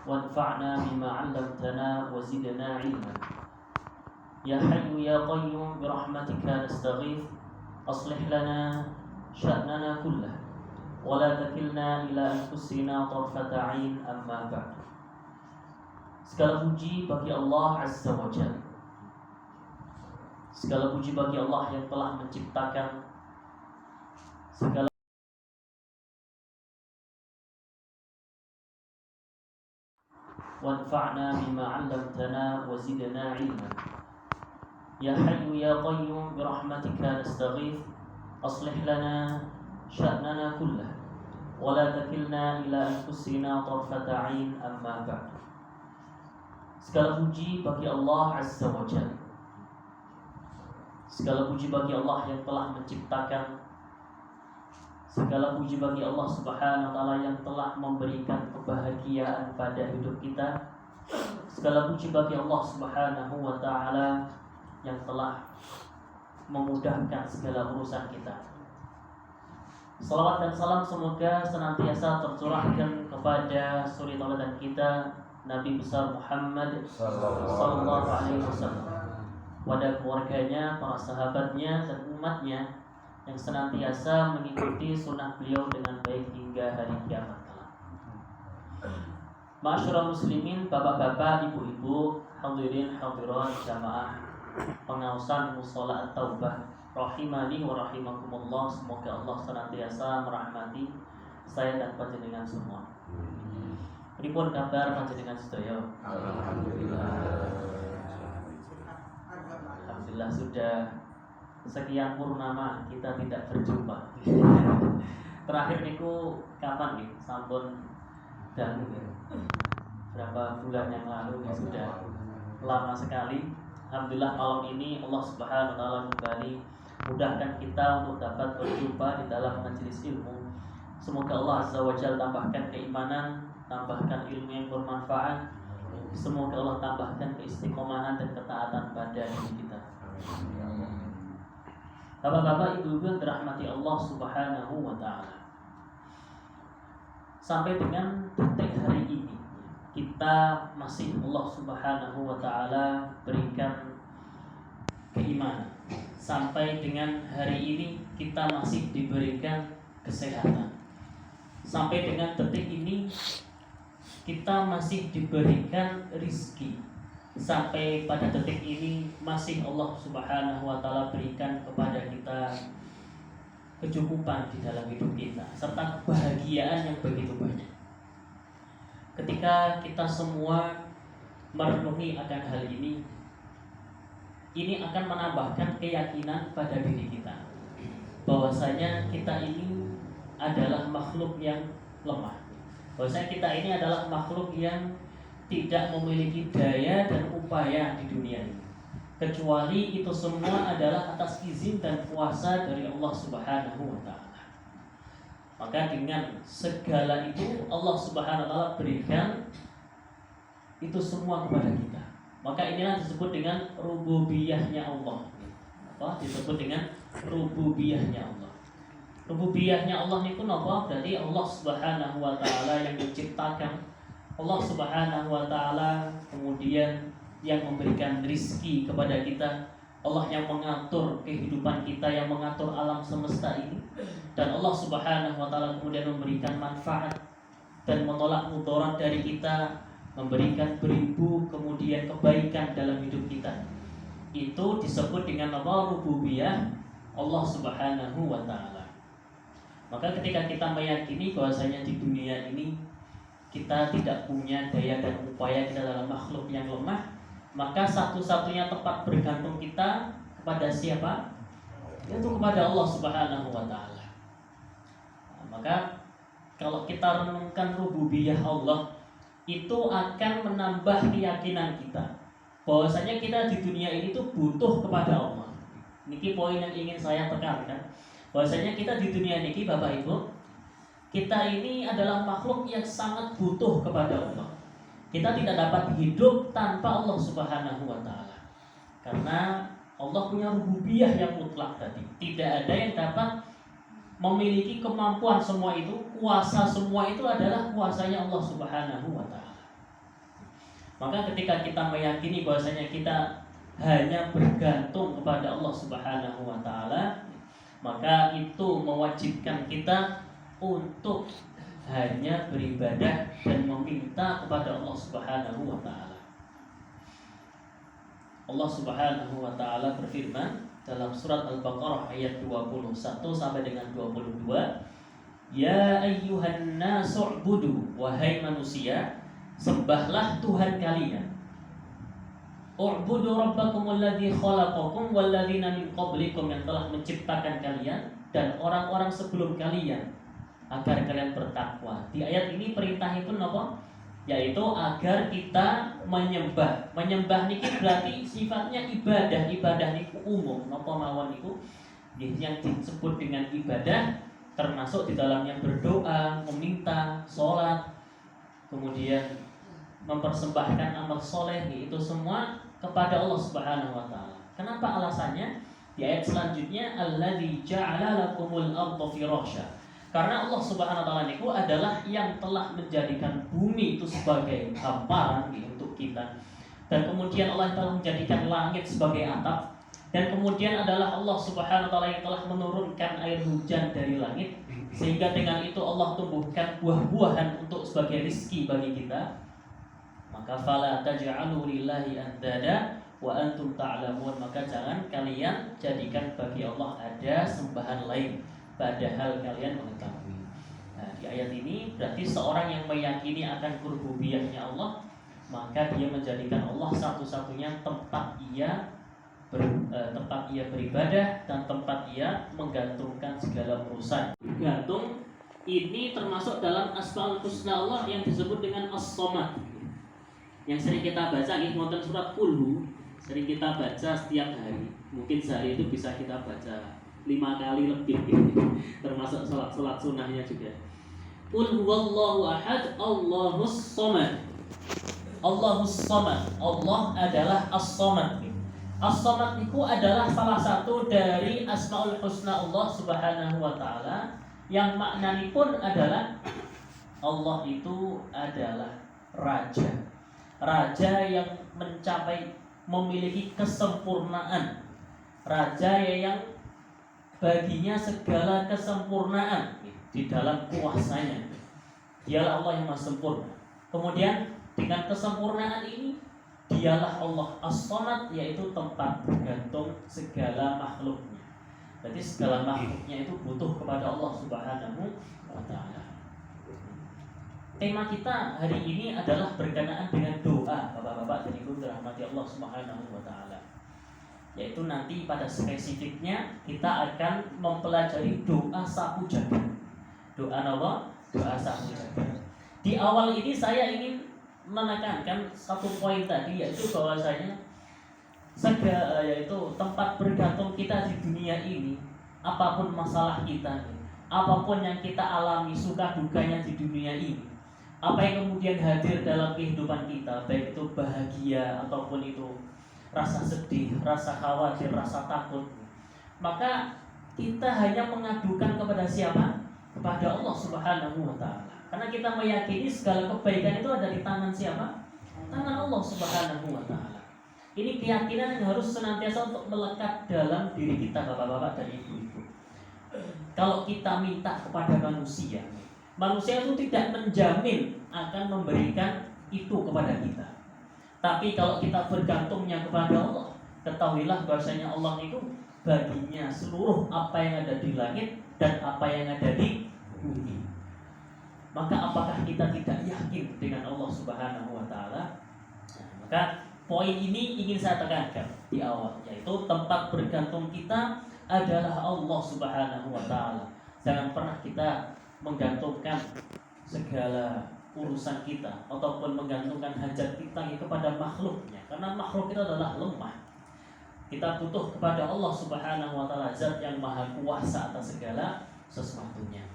وانفعنا بما علمتنا وزدنا علما يا حي يا قيوم برحمتك نستغيث أصلح لنا شأننا كله ولا تكلنا إلى أنفسنا طرفة عين أما بعد. Segala puji bagi Allah Azza wa Jalla. Segala puji bagi Allah yang telah menciptakan segala wanfa'na bima 'allamtana wa zidna 'ilma. Ya Hayyu ya Qayyum birahmatika nastaghith aslih lana sya'nana kullah wa la takilna ila anfusina tarfata 'ain amma ba'd. Segala puji bagi Allah Azza wa Jalla. Segala puji bagi Allah yang telah menciptakan. Segala puji bagi Allah Subhanahu wa taala yang telah memberikan kebahagiaan pada hidup kita. Segala puji bagi Allah Subhanahu wa taala yang telah memudahkan segala urusan kita. Salawat dan salam semoga senantiasa tercurahkan kepada suri tauladan kita Nabi besar Muhammad sallallahu alaihi wasallam, pada keluarganya, para sahabatnya dan umatnya yang senantiasa mengikuti sunnah beliau dengan baik hingga hari kiamat kelak. Ma'asyiral muslimin, bapak-bapak, ibu-ibu, hadirin hadirat jamaah pengawasan mushola at-taubah rahimani wa rahimakumullah. Semoga Allah senantiasa merahmati saya dan panjenengan semua. Pripun kabar panjenengan sedaya? Alhamdulillah sudah sekian purnama kita tidak berjumpa. Terakhir niku kapan nih? Sampun dan berapa bulan yang lalu ya, sudah lama sekali. Alhamdulillah malam ini Allah Subhanahu wa taala kembali mudahkan kita untuk dapat berjumpa di dalam majelis ilmu. Semoga Allah Azza wa Jalla tambahkan keimanan, tambahkan ilmu yang bermanfaat. Semoga Allah tambahkan keistiqomahan dan ketaatan pada diri kita. Bapak-bapak, ibu-ibu yang dirahmati Allah Subhanahu wa taala. Sampai dengan detik hari ini kita masih Allah Subhanahu wa taala berikan keimanan. Sampai dengan hari ini kita masih diberikan kesehatan. Sampai dengan detik ini kita masih diberikan rizki. Sampai pada detik ini masih Allah Subhanahu wa taala berikan kepada kita kecukupan di dalam hidup kita serta kebahagiaan yang begitu banyak. Ketika kita semua merenungi akan hal ini akan menambahkan keyakinan pada diri kita bahwasanya kita ini adalah makhluk yang lemah. Bahwasanya kita ini adalah makhluk yang tidak memiliki daya dan upaya di dunia ini, kecuali itu semua adalah atas izin dan kuasa dari Allah Subhanahu wa taala. Maka dengan segala itu Allah Subhanahu wa taala berikan itu semua kepada kita. Maka inilah disebut dengan rububiyahnya Allah. Apa? Disebut dengan rububiyahnya Allah. Rububiyahnya Allah niku napa? Berarti Allah Subhanahu wa taala yang menciptakan, Allah Subhanahu wa taala kemudian yang memberikan rizki kepada kita, Allah yang mengatur kehidupan kita, yang mengatur alam semesta ini, dan Allah Subhanahu wa taala kemudian memberikan manfaat dan menolak mudarat dari kita, memberikan beribu kemudian kebaikan dalam hidup kita. Itu disebut dengan apa? Rububiyah Allah Subhanahu wa taala. Maka ketika kita meyakini bahwasanya di dunia ini kita tidak punya daya dan upaya, kita adalah makhluk yang lemah, maka satu-satunya tempat bergantung kita kepada siapa? Itu kepada Allah Subhanahu wa taala. Maka kalau kita renungkan rububiyah Allah, itu akan menambah keyakinan kita bahwasanya kita di dunia ini tuh butuh kepada Allah. Niki poin yang ingin saya tekankan, bahwasanya kita di dunia ini, Bapak Ibu, kita ini adalah makhluk yang sangat butuh kepada Allah. Kita tidak dapat hidup tanpa Allah Subhanahu wa taala. Karena Allah punya rububiyah yang mutlak tadi. Tidak ada yang dapat memiliki kemampuan semua itu, kuasa semua itu adalah kuasanya Allah Subhanahu wa taala. Maka ketika kita meyakini bahwasanya kita hanya bergantung kepada Allah Subhanahu wa taala, maka itu mewajibkan kita untuk hanya beribadah dan meminta kepada Allah Subhanahu wa taala. Allah Subhanahu wa taala berfirman dalam surat Al-Baqarah ayat 21 sampai dengan 22, "Ya ayyuhan nasu u'budu, wahai manusia, sembahlah Tuhan kalian. U'budu rabbakumul ladzi khalaqakum wal ladzina min qablikum, yang telah menciptakan kalian dan orang-orang sebelum kalian, agar kalian bertakwa." Di ayat ini perintah itu apa? Yaitu agar kita menyembah. Menyembah niki berarti sifatnya ibadah. Ibadah niku umum, napa mawon niku yang disebut dengan ibadah, termasuk di dalamnya berdoa, meminta, sholat, kemudian mempersembahkan amal soleh, itu semua kepada Allah Subhanahu wa taala. Kenapa alasannya? Di ayat selanjutnya, alladzi ja'ala lakumul arda firasya. Karena Allah Subhanahu wa taala itu adalah yang telah menjadikan bumi itu sebagai hamparan untuk kita. Dan kemudian Allah telah menjadikan langit sebagai atap. Dan kemudian adalah Allah Subhanahu wa taala yang telah menurunkan air hujan dari langit, sehingga dengan itu Allah tumbuhkan buah-buahan untuk sebagai rizki bagi kita. Maka fala taj'alu lillahi andada wa antum ta'lamun, maka jangan kalian jadikan bagi Allah ada sembahan lain padahal kalian mengetahui. Nah, di ayat ini berarti seorang yang meyakini akan rububiyahnya Allah, maka dia menjadikan Allah satu-satunya tempat ia beribadah dan tempat ia menggantungkan segala urusan. Gantung ini termasuk dalam Asmaul Husna Allah yang disebut dengan As-Somad. Yang sering kita baca wonten surat Qul, sering kita baca setiap hari. Mungkin sehari itu bisa kita baca 5 kali lebih, termasuk salat sunnahnya juga. Qul huwallahu ahad, Allahus somad. Allahus somad, Allah adalah As-Somad. As-Somad itu adalah salah satu dari Asmaul Husna Allah Subhanahu wa taala, yang maknanya pun adalah Allah itu adalah raja. Raja yang memiliki kesempurnaan. Raja yang baginya segala kesempurnaan di dalam kuasanya. Dialah Allah yang maha sempurna. Kemudian dengan kesempurnaan ini, dialah Allah As-Somad, yaitu tempat bergantung segala makhluknya. Jadi segala makhluknya itu butuh kepada Allah Subhanahu wa ta'ala. Tema kita hari ini adalah berkenaan dengan doa, Bapak-bapak dan Ibu dirahmati Allah Subhanahu wa ta'ala. Yaitu nanti pada spesifiknya kita akan mempelajari doa sapu jagat. Doa apa? Doa sapu jagat. Di awal ini saya ingin menekankan satu poin tadi, yaitu bahwasanya yaitu tempat bergantung kita di dunia ini, apapun masalah kita, apapun yang kita alami suka dukanya di dunia ini, apa yang kemudian hadir dalam kehidupan kita, baik itu bahagia ataupun itu rasa sedih, rasa khawatir, rasa takut, maka kita hanya mengadukan kepada siapa? Kepada Allah Subhanahu wa ta'ala. Karena kita meyakini segala kebaikan itu ada di tangan siapa? Tangan Allah Subhanahu wa ta'ala. Ini keyakinan yang harus senantiasa untuk melekat dalam diri kita, bapak-bapak dan ibu-ibu. Kalau kita minta kepada manusia, manusia itu tidak menjamin akan memberikan itu kepada kita. Tapi kalau kita bergantungnya kepada Allah, ketahuilah bahwasanya Allah itu baginya seluruh apa yang ada di langit dan apa yang ada di bumi. Maka apakah kita tidak yakin dengan Allah Subhanahu wa ta'ala? Nah, maka poin ini ingin saya tekankan di awal, yaitu tempat bergantung kita adalah Allah Subhanahu wa ta'ala. Jangan pernah kita menggantungkan segala urusan kita ataupun menggantungkan hajat kita kepada makhluknya, karena makhluk itu adalah lemah. Kita butuh kepada Allah Subhanahu wa ta'ala, zat yang maha kuasa atas segala sesuatunya.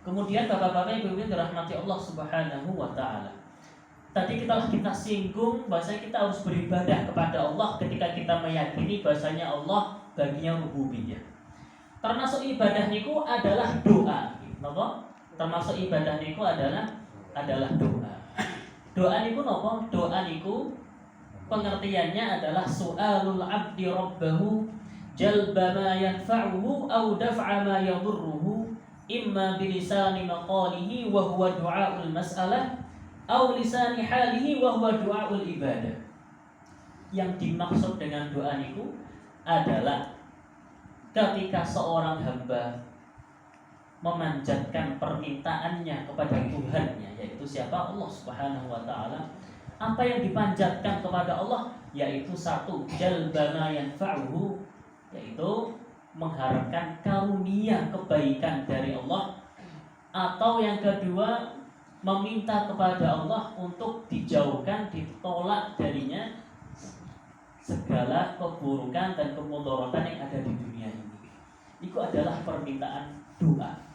Kemudian bapak-bapak ibu-ibu dirahmati Allah Subhanahu wa ta'ala, tadi kita singgung bahwasanya kita harus beribadah kepada Allah ketika kita meyakini bahwasanya Allah baginya rububiyah. Termasuk ibadah niku adalah doa. Napa? Termasuk ibadah niku adalah doa. Doa niku napa? Doa niku pengertiannya adalah su'alul 'abdi rabbahu jalba ma yanfa'uhu aw daf'a ma yadurruhu imma bilisani maqalihi wa huwa du'aul mas'alah aw lisani halihi wa huwa du'aul ibadah. Yang dimaksud dengan doa niku adalah ketika seorang hamba memanjatkan permintaannya kepada Tuhannya, yaitu siapa? Allah Subhanahu wa taala. Apa yang dipanjatkan kepada Allah yaitu satu, jalba ma yanfa'uhu, yaitu mengharapkan karunia kebaikan dari Allah, atau yang kedua meminta kepada Allah untuk dijauhkan, ditolak darinya segala keburukan dan kemudaratan yang ada di dunia ini. Itu adalah permintaan doa.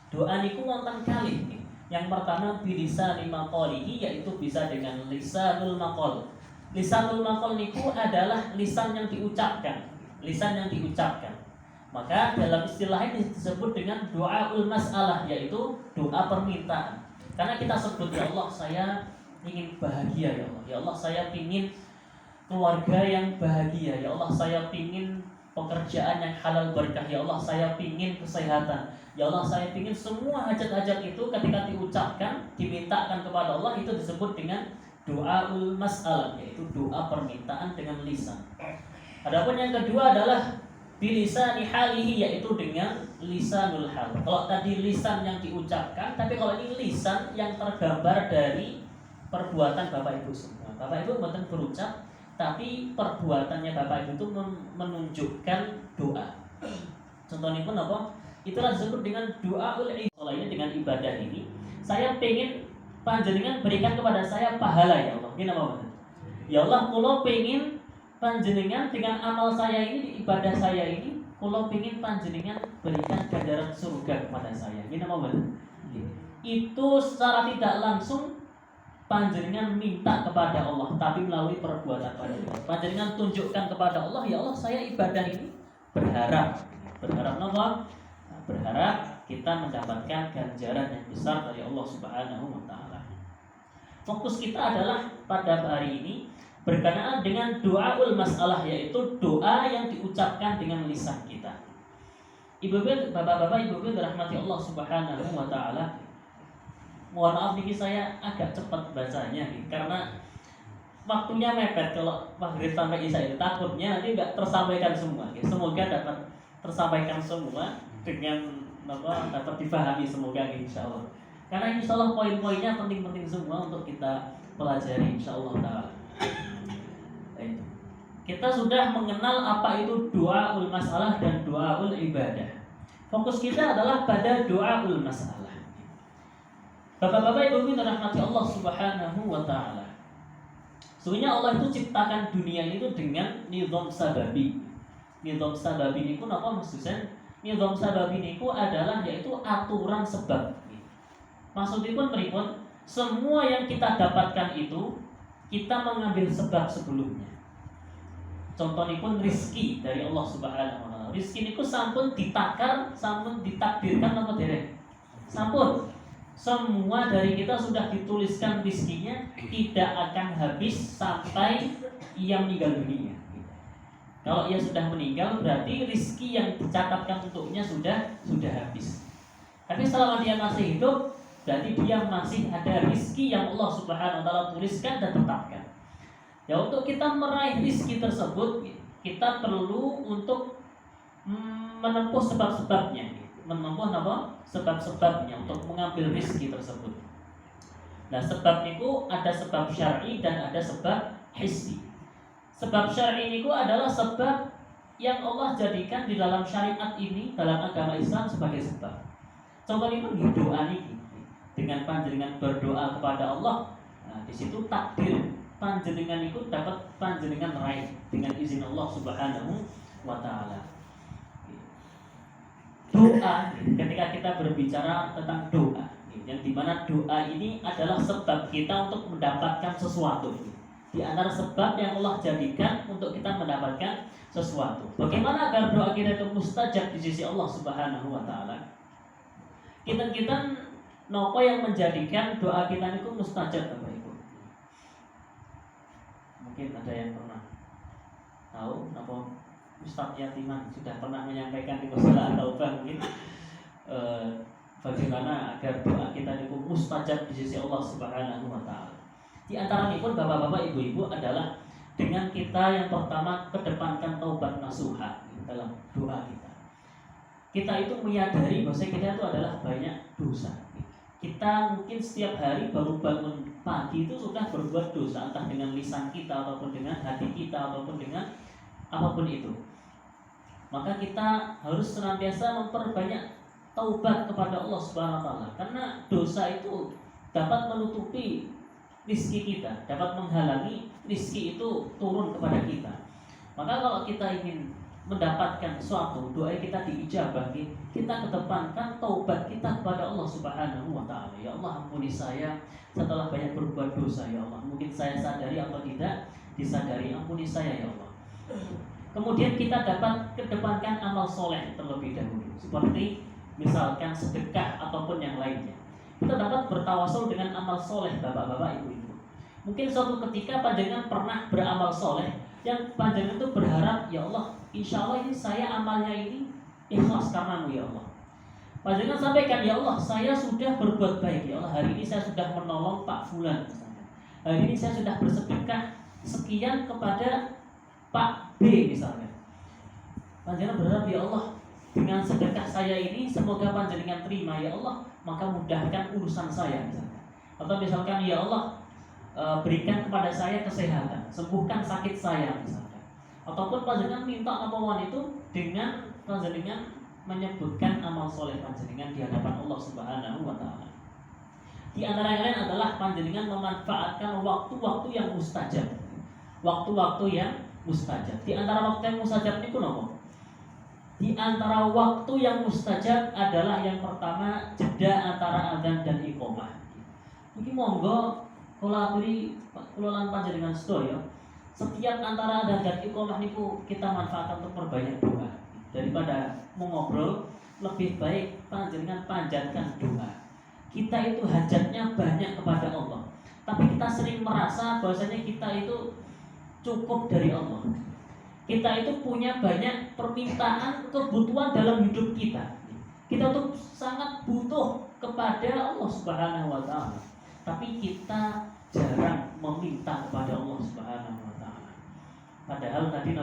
Doa niku wonten kalih. Yang pertama bilisani maqalihi, yaitu bisa dengan lisanul maqal. Lisanul maqal niku adalah lisan yang diucapkan, lisan yang diucapkan. Maka dalam istilah ini disebut dengan doaul mas'alah, yaitu doa permintaan. Karena kita sebut, ya Allah saya ingin bahagia, ya Allah. Ya Allah saya ingin keluarga yang bahagia, ya Allah saya ingin pekerjaan yang halal berkah, ya Allah saya ingin kesehatan, ya Allah saya ingin semua hajat-hajat itu ketika diucapkan, dimintakan kepada Allah, itu disebut dengan doaul mas'alah, yaitu doa permintaan dengan lisan. Adapun yang kedua adalah bilisani halihi, yaitu dengan lisanul hal. Kalau tadi lisan yang diucapkan, tapi kalau ini lisan yang tergambar dari perbuatan Bapak Ibu semua. Bapak Ibu bukan berucap, tapi perbuatannya Bapak Ibu itu menunjukkan doa. Contohnya pun apa? Itulah disebut dengan doaul ibadah. Kalau ini dengan ibadah ini, saya pengen panjenengan berikan kepada saya pahala, ya Allah. Ini apa? Ya Allah, kalau pengen panjenengan dengan amal saya ini, di ibadah saya ini, kalau pengen panjenengan berikan ganjaran surga kepada saya. Ini apa? Itu secara tidak langsung panjenengan minta kepada Allah, tapi melalui perbuatan panjenengan. Panjenengan tunjukkan kepada Allah, ya Allah saya ibadah ini berharap apa? Berharap kita mendapatkan ganjaran yang besar dari Allah Subhanahu wa taala. Fokus kita adalah pada hari ini berkenaan dengan doaul masalah, yaitu doa yang diucapkan dengan lisan kita. Ibu-ibu, bapak-bapak, ibu-ibu dirahmati Allah Subhanahu wa taala. Mohon maaf nih saya agak cepat bacanya nih, karena waktunya mepet. Kalau maghrib sampai isya itu takutnya nanti nggak tersampaikan semua. Semoga dapat tersampaikan semua dengan dapat dipahami semoga insya Allah. Karena insya Allah poin-poinnya penting-penting semua untuk kita pelajari insya Allah taala. Kita sudah mengenal apa itu doaul masalah dan doaul ibadah. Fokus kita adalah pada doaul masalah. Bapak-bapak, ibu-ibu dirahmati Allah Subhanahu wa taala. Sebenarnya Allah itu ciptakan dunia itu dengan nizam sababi. Nizam sababi niku napa maksudnya? Nizam sababi niku adalah yaitu aturan sebab. Maksudipun pripun? Semua yang kita dapatkan itu kita mengambil sebab sebelumnya. Contohnya pun rizki dari Allah Subhanahu wa taala. Rizki niku sampun ditakar, sampun ditakdirkan apa dereng? Sampun. Semua dari kita sudah dituliskan rizkinya, tidak akan habis sampai ia meninggal dunia. Kalau ia sudah meninggal berarti rizki yang dicatatkan untuknya sudah habis. Tapi selama dia masih hidup, berarti dia masih ada rizki yang Allah Subhanahu wa taala tuliskan dan tetapkan. Ya, untuk kita meraih rizki tersebut, kita perlu untuk menempuh sebab-sebabnya. Menempuh apa? Sebab-sebabnya untuk mengambil rizki tersebut. Nah, sebab itu ada sebab syar'i dan ada sebab hissi. Sebab syar'i itu adalah sebab yang Allah jadikan di dalam syariat ini, dalam agama Islam sebagai sebab. Contohnya pun doa ini, dengan panjenengan berdoa kepada Allah, nah, di situ takdir panjenengan itu dapat panjenengan raih dengan izin Allah Subhanahu wa taala. Doa, ketika kita berbicara tentang doa, yang dimana doa ini adalah sebab kita untuk mendapatkan sesuatu. Di antara sebab yang Allah jadikan untuk kita mendapatkan sesuatu. Bagaimana agar doa kita itu mustajab di sisi Allah Subhanahu wa taala? Kita nopo yang menjadikan doa kita itu mustajab, Bapak Ibu. Mungkin ada yang pernah tahu apa Ustadz Yatiman sudah pernah menyampaikan di masalah taubah mungkin bagaimana agar doa kita itu mustajab di sisi Allah Subhanahu wa taala. Di antaranya pun bapak-bapak, ibu-ibu adalah dengan kita yang pertama kedepankan taubat nasuha dalam doa kita. Kita itu menyadari bahwa kita itu adalah banyak dosa. Kita mungkin setiap hari baru bangun pagi itu sudah berbuat dosa, entah dengan lisan kita ataupun dengan hati kita ataupun dengan apapun itu. Maka kita harus senantiasa memperbanyak taubat kepada Allah Subhanahu wa taala, karena dosa itu dapat menutupi rizki kita, dapat menghalangi rizki itu turun kepada kita. Maka kalau kita ingin mendapatkan sesuatu, doa kita diijabah, kita kedepankan taubat kita kepada Allah Subhanahu wa taala. Ya Allah, ampuni saya setelah banyak berbuat dosa, ya Allah. Mungkin saya sadari atau tidak disadari, ampuni saya ya Allah. Kemudian kita dapat kedepankan amal soleh terlebih dahulu, seperti misalkan sedekah ataupun yang lainnya. Kita dapat bertawasul dengan amal soleh, bapak-bapak, ibu-ibu. Mungkin suatu ketika panjenengan pernah beramal soleh yang panjenengan itu berharap, ya Allah, insya Allah ini saya amalnya ini ikhlas karenamu ya Allah. Panjenengan sampaikan, ya Allah, saya sudah berbuat baik ya Allah. Hari ini saya sudah menolong Pak Fulan misalnya. Hari ini saya sudah bersedekah sekian kepada Pak B misalnya. Panjenengan berharap, ya Allah, dengan sedekah saya ini semoga panjenengan terima ya Allah, maka mudahkan urusan saya misalnya. Atau misalkan, ya Allah, berikan kepada saya kesehatan, sembuhkan sakit saya misalnya. Ataupun panjenengan minta apapun itu dengan panjenengan menyebutkan amal soleh panjenengan di hadapan Allah Subhanahu wa taala. Di antara yang lain adalah panjenengan memanfaatkan waktu-waktu yang mustajab. Waktu-waktu yang mustajab. Di antara waktu yang mustajab itu apa? Di antara waktu yang mustajab adalah yang pertama jeda antara adzan dan iqamah. Mungkin monggo kula aturi kula lan panjenengan sedaya, setiap antara adzan dan iqamah niku kita manfaatkan untuk perbanyak doa. Daripada mengobrol, lebih baik panjenengan panjatkan doa. Kita itu hajatnya banyak kepada Allah, tapi kita sering merasa bahwasanya kita itu cukup dari Allah. Kita itu punya banyak permintaan, kebutuhan dalam hidup kita. Kita tuh sangat butuh kepada Allah Subhanahu wa taala. Tapi kita jarang meminta kepada Allah Subhanahu wa taala. Padahal tadi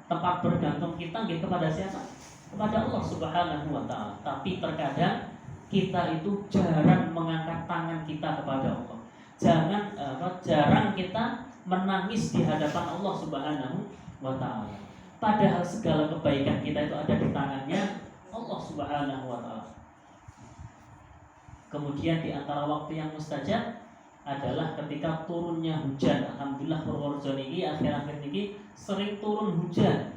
tempat bergantung kita kepada siapa? Kepada Allah Subhanahu wa taala. Tapi terkadang kita itu jarang mengangkat tangan kita kepada Allah. Jarang kita menangis di hadapan Allah Subhanahu wa ta'ala. Padahal segala kebaikan kita itu ada di tangannya Allah Subhanahu wa ta'ala. Kemudian di antara waktu yang mustajab adalah ketika turunnya hujan. Alhamdulillah Purworejo niki akhir-akhir niki sering turun hujan.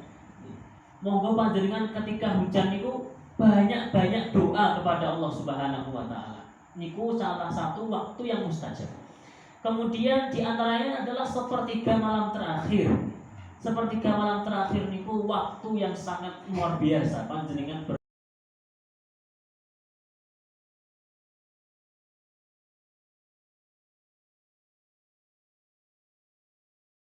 Monggo panjenengan ketika hujan itu banyak-banyak doa kepada Allah Subhanahu wa ta'ala. Niku salah satu waktu yang mustajab. Kemudian di antaranya adalah sepertiga malam terakhir. Sepertiga malam terakhir niku waktu yang sangat luar biasa panjenengan